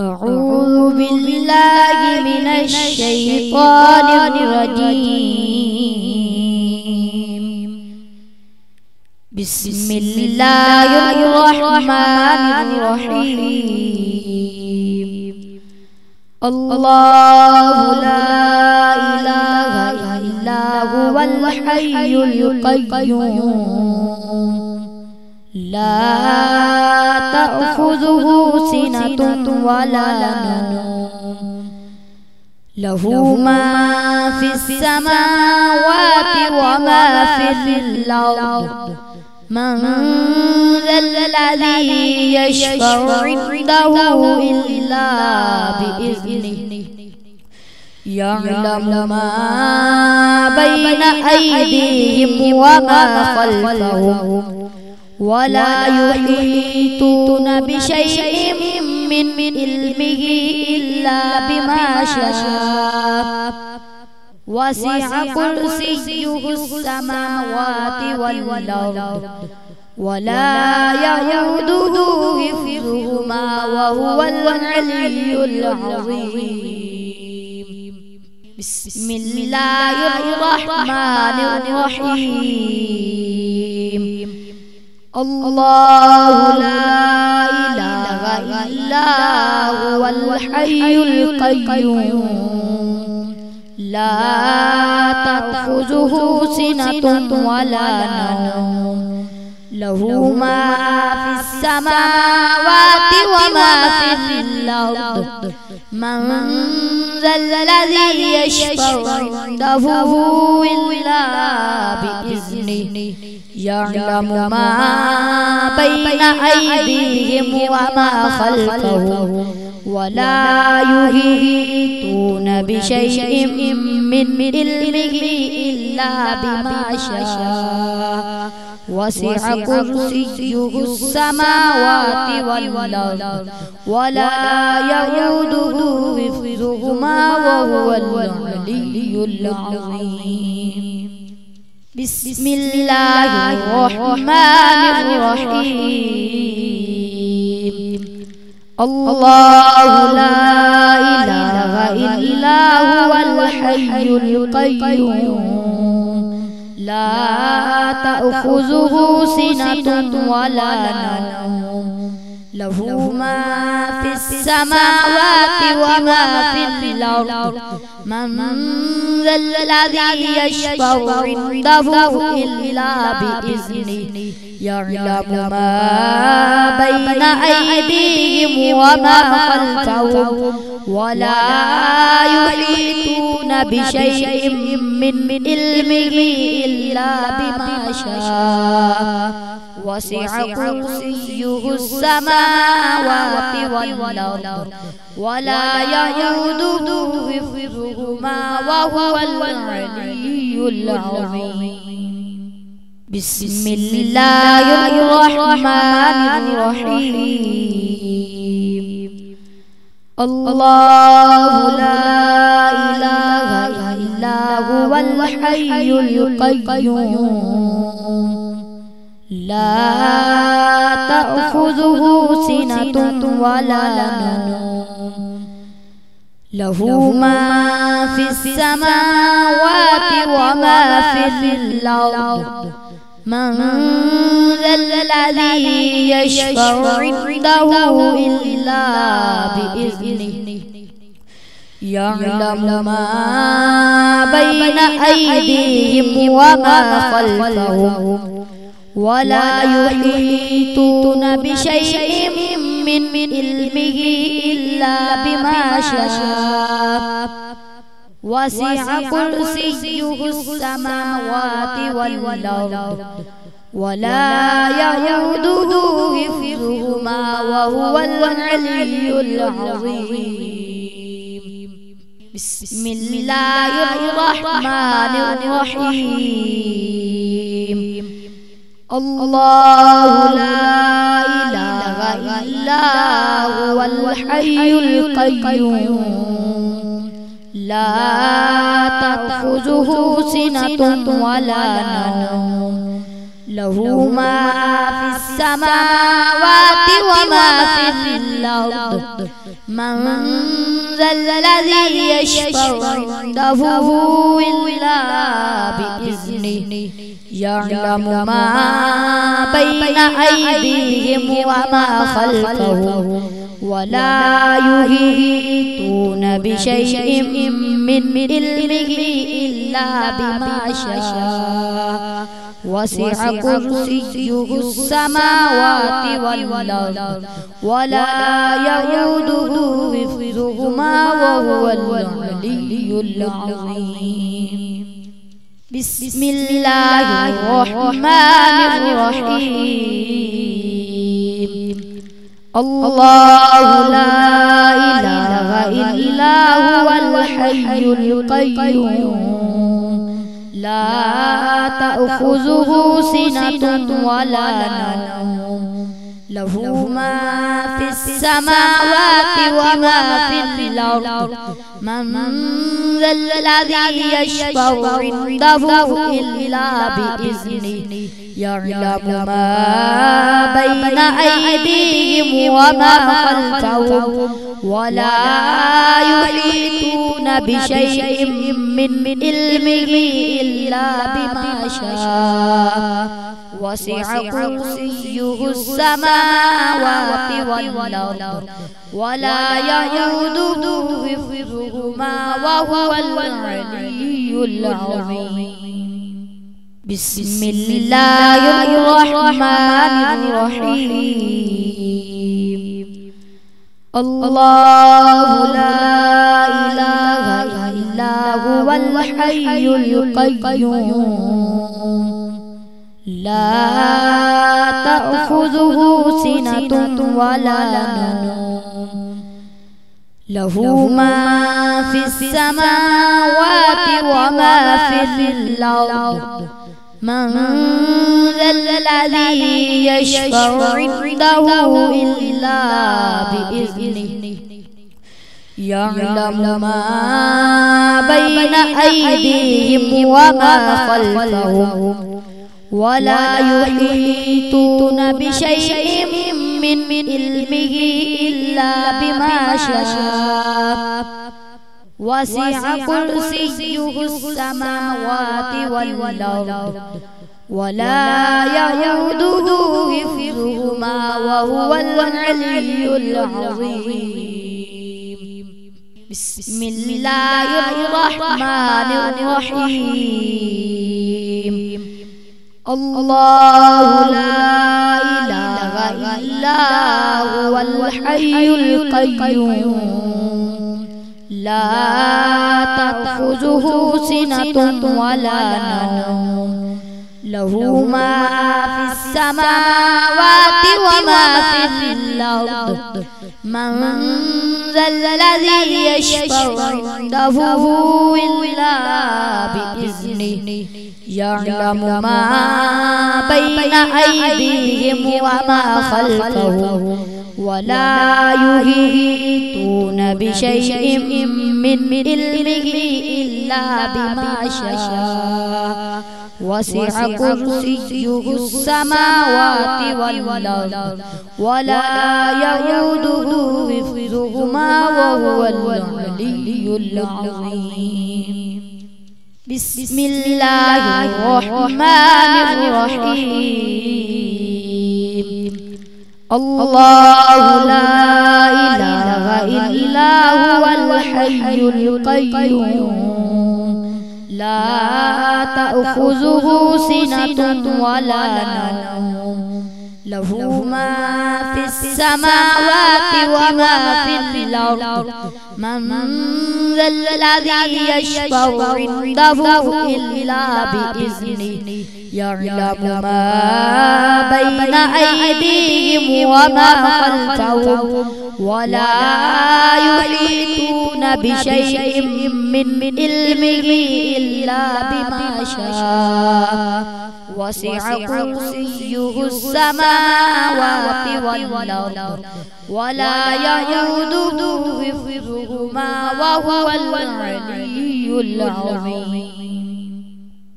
अऊज़ु बिल्लाहि मिनश शैतानिर रजीम। बिस्मिल्लाहिर रहमानिर रहीम। अल्लाहु ला इलाहा इल्ला हुवल हय्युल क़य्यूम ला तअख़ुज़ुहु सिनतुन वला नौम लहू मा फ़िस समावाति व मा फ़िल अर्द मन ज़ल्लज़ी यशफ़उ इंदहु इल्ला बिइज़्निहि यअलमु मा बैना अयदीहिम व मा ख़ल्फ़हुम वला युहीतूना बिशैइन मिन इल्मिही इल्ला बिमा शाअ वसिअ कुर्सियुहुस समावाति वल अर्द वला यऊदुहु हिफ्ज़ुहुमा वहुवल अलिय्युल अज़ीम। बिस्मिल्लाहिर रहमानिर रहीम। अल्लाहु ला इलाहा इल्ला हुवल हय्युल क़य्यूम ला तअख़ुज़ुहु सिनतुन वला नौम लहू मा फ़िस समावाति व मा फ़िल अर्द मन ज़ल्लज़ी यशफ़उ इंदहु इल्ला बिइज़्निहि यअलमु मा बैना अयदीहिम व मा ख़ल्फ़हुम वला युहीतूना बिशैइन मिन इल्मिही इल्ला बिमा शाअ वसिअ कुर्सियुहुस समावाति वल अर्द वला यऊदुहु हिफ्ज़ुहुमा वहुवल अलिय्युल अज़ीम। बिस्मिल्लाहिर रहमानिर रहीम। अल्लाहु ला इलाहा इल्ला हुवल हय्युल क़य्यूम ला तअख़ुज़ुहु सिनतुन वला नौम लहू मा फ़िस समावाति व मा फ़िल अर्द मन ज़ल्लज़ी यशफ़उ इंदहु इल्ला बिइज़्निहि यअलमु मा बैना अयदीहिम व मा ख़ल्फ़हुम वला युहीतूना बिशैइन मिन इल्मिही इल्ला बिमा शाअ वसिअ कुर्सियुहुस समावाति वल अर्द वला यऊदुहु हिफ्ज़ुहुमा वहुवल अलिय्युल अज़ीम। बिस्मिल्लाहिर रहमानिर रहीम। अल्लाहु ला इलाहा इल्ला हुवल हय्युल क़य्यूम ला तअख़ुज़ुहु सिनतुन वला नौम लहू मा फ़िस समावाति व मा फ़िल अर्द मन ज़ल्लज़ी यशफ़उ इंदहु इल्ला बिइज़्निहि यअलमु मा बैना अयदीहिम व मा ख़ल्फ़हुम वला युहीतूना बिशैइन मिन इल्मिही इल्ला बिमा शाअ वसिअ कुर्सियुहुस समावाति वल अर्द वला यऊदुहु हिफ्ज़ुहुमा वहुवल अलिय्युल अज़ीम। बिस्मिल्लाहिर रहमानिर रहीम। अल्लाहु ला इलाहा इल्ला हुवल हय्युल क़य्यूम ला तअख़ुज़ुहु सिनतुन वला नौम लहू मा फ़िस समावाति व मा फ़िल अर्द من ذا الذي يشفع عنده إلا بإذنه يعلم ما بين أيديهم وما خلفهم ولا يحيطون بشيء من علمه إلا بما شاء وسع كرسيه السماوات والأرض ولا يؤوده حفظهما وهو العلي العظيم. بسم الله الرحمن الرحيم. الله لا إله إلا هو الحي القيوم لا تأخذه سنة ولا نوم له ما في السماوات وما في الأرض من ذا الذي يشفع عنده إلا بإذنه يعلم ما بين أيديهم وما خلفهم ولا يحيطون بشيء من علمه إلا بما شاء وسع كرسيه السماوات والأرض ولا يؤوده حفظهما وهو العلي العظيم. بسم الله الرحمن الرحيم. الله لا إله إلا هو الحي القيوم لا تأخذه سنة ولا نوم له ما في السماوات وما في الأرض من ذا الذي يشفع عنده إلا بإذنه يعلم ما بين أيديهم وما خلفهم ولا يحيطون بشيء من علمه إلا بما شاء وسع كرسيه السماوات والأرض ولا يؤوده حفظهما وهو العلي العظيم. بسم الله الرحمن الرحيم. الله لا إله إلا هو الحي القيوم لا تأخذه سنة ولا نوم له ما في السماوات وما في الأرض من ذا الذي يشفع عنده إلا بإذنه يعلم ما بين أيديهم وما خلفهم ولا يحيطون بشيء من علمه إلا بما شاء وسع كرسيه السماوات والأرض ولا يؤوده حفظهما وهو العلي العظيم. بسم الله الرحمن الرحيم. الله لا إله إلا هو الحي القيوم لا تأخذه سنة ولا نوم له ما في السماوات وما في الأرض من ذا الذي يشفع عنده إلا بإذنه يعلم ما بين أيديهم وما خلفهم ولا يحيطون بشيء من علمه إلا بما شاء وسع كرسيه السماوات والأرض ولا يؤوده حفظهما وهو العلي العظيم.